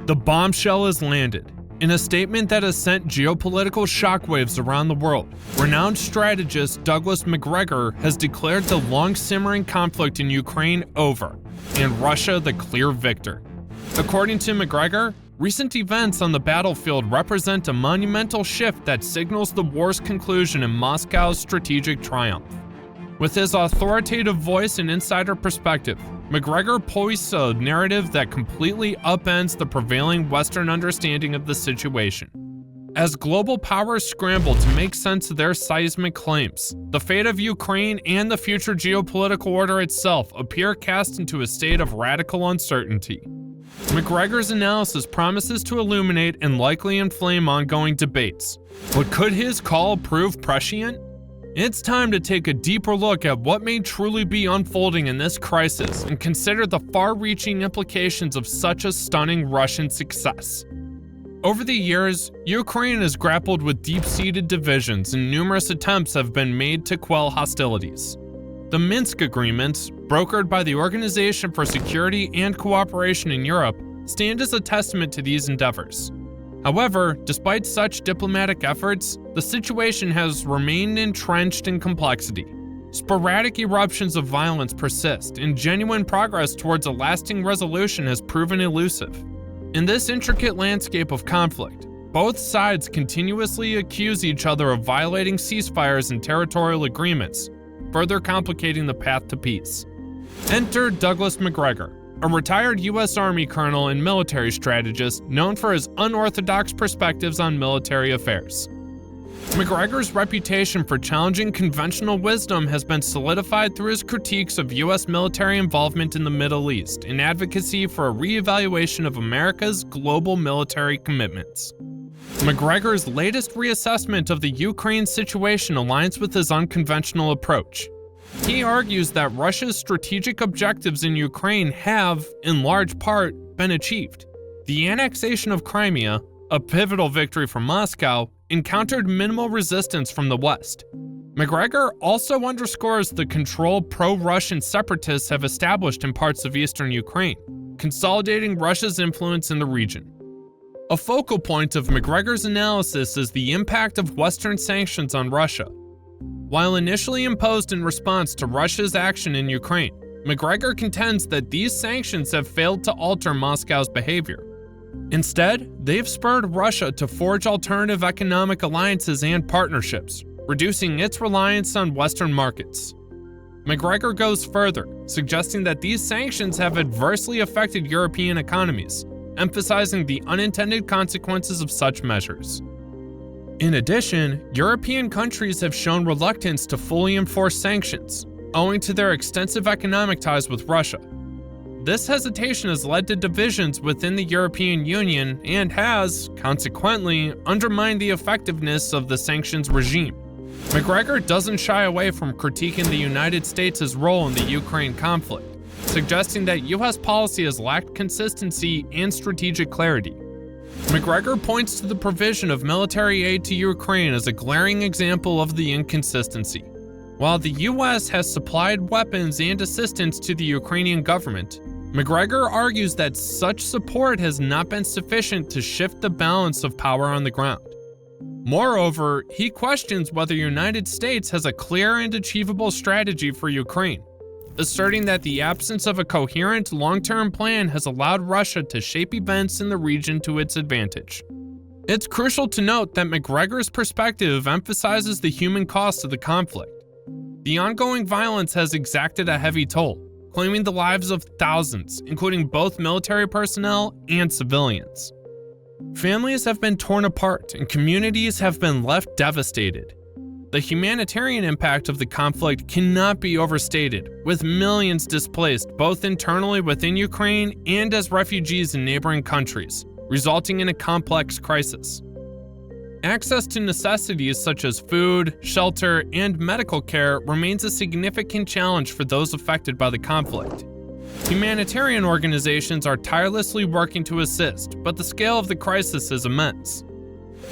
The bombshell has landed. In a statement that has sent geopolitical shockwaves around the world, renowned strategist Douglas Macgregor has declared the long-simmering conflict in Ukraine over, and Russia the clear victor. According to Macgregor, recent events on the battlefield represent a monumental shift that signals the war's conclusion and Moscow's strategic triumph. With his authoritative voice and insider perspective, Macgregor poised a narrative that completely upends the prevailing Western understanding of the situation. As global powers scramble to make sense of their seismic claims, the fate of Ukraine and the future geopolitical order itself appear cast into a state of radical uncertainty. Macgregor's analysis promises to illuminate and likely inflame ongoing debates. But could his call prove prescient? It's time to take a deeper look at what may truly be unfolding in this crisis and consider the far-reaching implications of such a stunning Russian success. Over the years, Ukraine has grappled with deep-seated divisions and numerous attempts have been made to quell hostilities. The Minsk agreements, brokered by the Organization for Security and Cooperation in Europe, stand as a testament to these endeavors. However, despite such diplomatic efforts, the situation has remained entrenched in complexity. Sporadic eruptions of violence persist, and genuine progress towards a lasting resolution has proven elusive. In this intricate landscape of conflict, both sides continuously accuse each other of violating ceasefires and territorial agreements, further complicating the path to peace. Enter Douglas Macgregor, a retired U.S. Army colonel and military strategist known for his unorthodox perspectives on military affairs. Macgregor's reputation for challenging conventional wisdom has been solidified through his critiques of U.S. military involvement in the Middle East and advocacy for a re-evaluation of America's global military commitments. Macgregor's latest reassessment of the Ukraine situation aligns with his unconventional approach. He argues that Russia's strategic objectives in Ukraine have, in large part, been achieved. The annexation of Crimea, a pivotal victory for Moscow, encountered minimal resistance from the West. Macgregor also underscores the control pro-Russian separatists have established in parts of eastern Ukraine, consolidating Russia's influence in the region. A focal point of Macgregor's analysis is the impact of Western sanctions on Russia. While initially imposed in response to Russia's action in Ukraine, Macgregor contends that these sanctions have failed to alter Moscow's behavior. Instead, they've spurred Russia to forge alternative economic alliances and partnerships, reducing its reliance on Western markets. Macgregor goes further, suggesting that these sanctions have adversely affected European economies, emphasizing the unintended consequences of such measures. In addition, European countries have shown reluctance to fully enforce sanctions, owing to their extensive economic ties with Russia. This hesitation has led to divisions within the European Union and has, consequently, undermined the effectiveness of the sanctions regime. Macgregor doesn't shy away from critiquing the United States' role in the Ukraine conflict, suggesting that U.S. policy has lacked consistency and strategic clarity. Macgregor points to the provision of military aid to Ukraine as a glaring example of the inconsistency. While the U.S. has supplied weapons and assistance to the Ukrainian government, Macgregor argues that such support has not been sufficient to shift the balance of power on the ground. Moreover, he questions whether the United States has a clear and achievable strategy for Ukraine, asserting that the absence of a coherent long-term plan has allowed Russia to shape events in the region to its advantage. It's crucial to note that Macgregor's perspective emphasizes the human cost of the conflict. The ongoing violence has exacted a heavy toll, claiming the lives of thousands, including both military personnel and civilians. Families have been torn apart and communities have been left devastated. The humanitarian impact of the conflict cannot be overstated, with millions displaced both internally within Ukraine and as refugees in neighboring countries, resulting in a complex crisis. Access to necessities such as food, shelter, and medical care remains a significant challenge for those affected by the conflict. Humanitarian organizations are tirelessly working to assist, but the scale of the crisis is immense.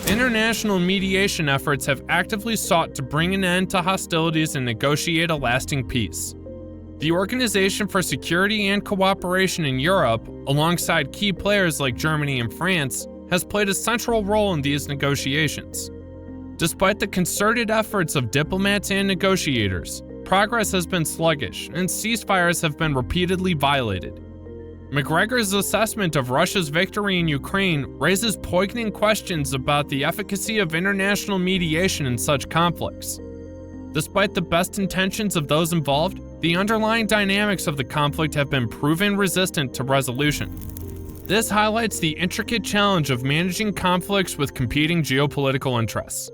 International mediation efforts have actively sought to bring an end to hostilities and negotiate a lasting peace. The Organization for Security and Cooperation in Europe, alongside key players like Germany and France, has played a central role in these negotiations. Despite the concerted efforts of diplomats and negotiators, progress has been sluggish and ceasefires have been repeatedly violated. Macgregor's assessment of Russia's victory in Ukraine raises poignant questions about the efficacy of international mediation in such conflicts. Despite the best intentions of those involved, the underlying dynamics of the conflict have been proven resistant to resolution. This highlights the intricate challenge of managing conflicts with competing geopolitical interests.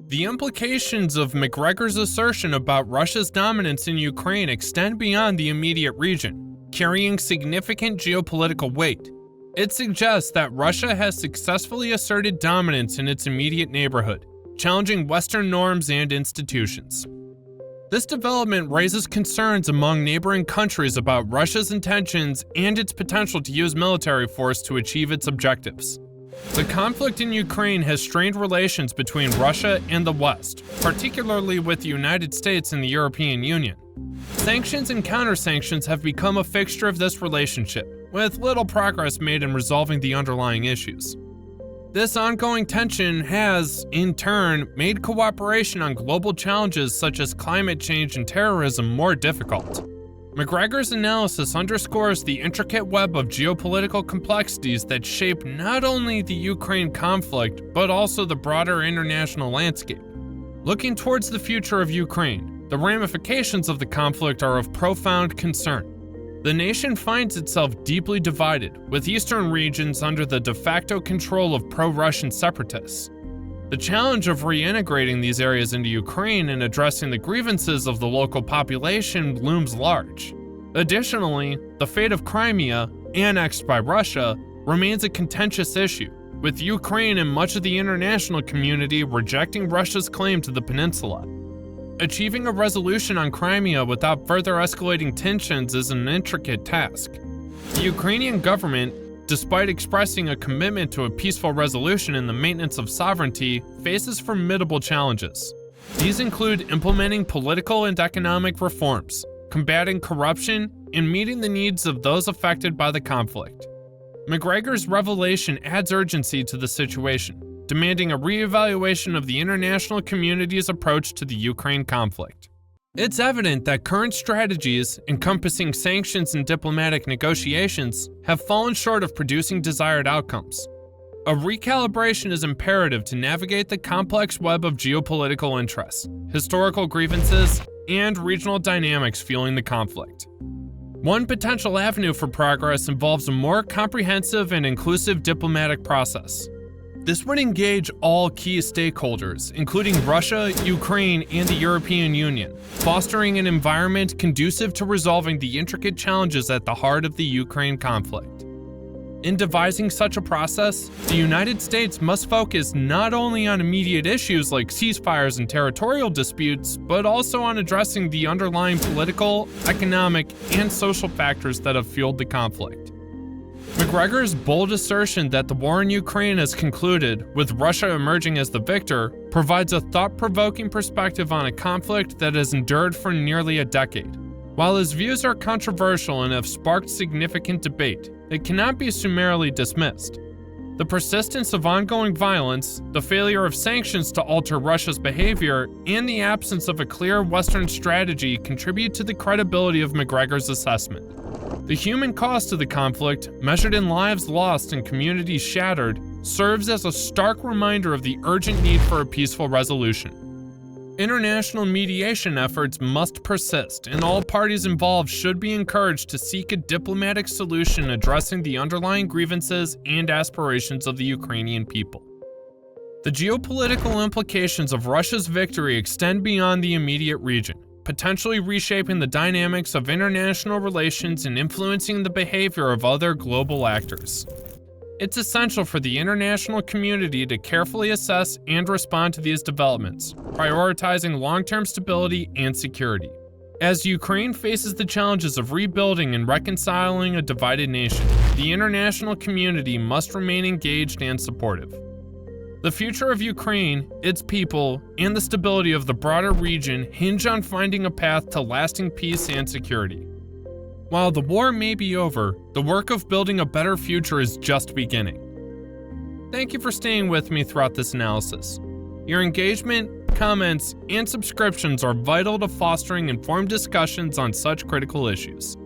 The implications of Macgregor's assertion about Russia's dominance in Ukraine extend beyond the immediate region, carrying significant geopolitical weight. It suggests that Russia has successfully asserted dominance in its immediate neighborhood, challenging Western norms and institutions. This development raises concerns among neighboring countries about Russia's intentions and its potential to use military force to achieve its objectives. The conflict in Ukraine has strained relations between Russia and the West, particularly with the United States and the European Union. Sanctions and counter-sanctions have become a fixture of this relationship, with little progress made in resolving the underlying issues. This ongoing tension has, in turn, made cooperation on global challenges such as climate change and terrorism more difficult. Macgregor's analysis underscores the intricate web of geopolitical complexities that shape not only the Ukraine conflict, but also the broader international landscape. Looking towards the future of Ukraine, the ramifications of the conflict are of profound concern. The nation finds itself deeply divided, with eastern regions under the de facto control of pro-Russian separatists. The challenge of reintegrating these areas into Ukraine and addressing the grievances of the local population looms large. Additionally, the fate of Crimea, annexed by Russia, remains a contentious issue, with Ukraine and much of the international community rejecting Russia's claim to the peninsula. Achieving a resolution on Crimea without further escalating tensions is an intricate task. The Ukrainian government, despite expressing a commitment to a peaceful resolution and the maintenance of sovereignty, faces formidable challenges. These include implementing political and economic reforms, combating corruption, and meeting the needs of those affected by the conflict. Macgregor's revelation adds urgency to the situation, demanding a re-evaluation of the international community's approach to the Ukraine conflict. It's evident that current strategies, encompassing sanctions and diplomatic negotiations, have fallen short of producing desired outcomes. A recalibration is imperative to navigate the complex web of geopolitical interests, historical grievances, and regional dynamics fueling the conflict. One potential avenue for progress involves a more comprehensive and inclusive diplomatic process. This would engage all key stakeholders, including Russia, Ukraine, and the European Union, fostering an environment conducive to resolving the intricate challenges at the heart of the Ukraine conflict. In devising such a process, the United States must focus not only on immediate issues like ceasefires and territorial disputes, but also on addressing the underlying political, economic, and social factors that have fueled the conflict. Macgregor's bold assertion that the war in Ukraine has concluded, with Russia emerging as the victor, provides a thought-provoking perspective on a conflict that has endured for nearly a decade. While his views are controversial and have sparked significant debate, they cannot be summarily dismissed. The persistence of ongoing violence, the failure of sanctions to alter Russia's behavior, and the absence of a clear Western strategy contribute to the credibility of Macgregor's assessment. The human cost of the conflict, measured in lives lost and communities shattered, serves as a stark reminder of the urgent need for a peaceful resolution. International mediation efforts must persist, and all parties involved should be encouraged to seek a diplomatic solution addressing the underlying grievances and aspirations of the Ukrainian people. The geopolitical implications of Russia's victory extend beyond the immediate region, potentially reshaping the dynamics of international relations and influencing the behavior of other global actors. It's essential for the international community to carefully assess and respond to these developments, prioritizing long-term stability and security. As Ukraine faces the challenges of rebuilding and reconciling a divided nation, the international community must remain engaged and supportive. The future of Ukraine, its people, and the stability of the broader region hinge on finding a path to lasting peace and security. While the war may be over, the work of building a better future is just beginning. Thank you for staying with me throughout this analysis. Your engagement, comments, and subscriptions are vital to fostering informed discussions on such critical issues.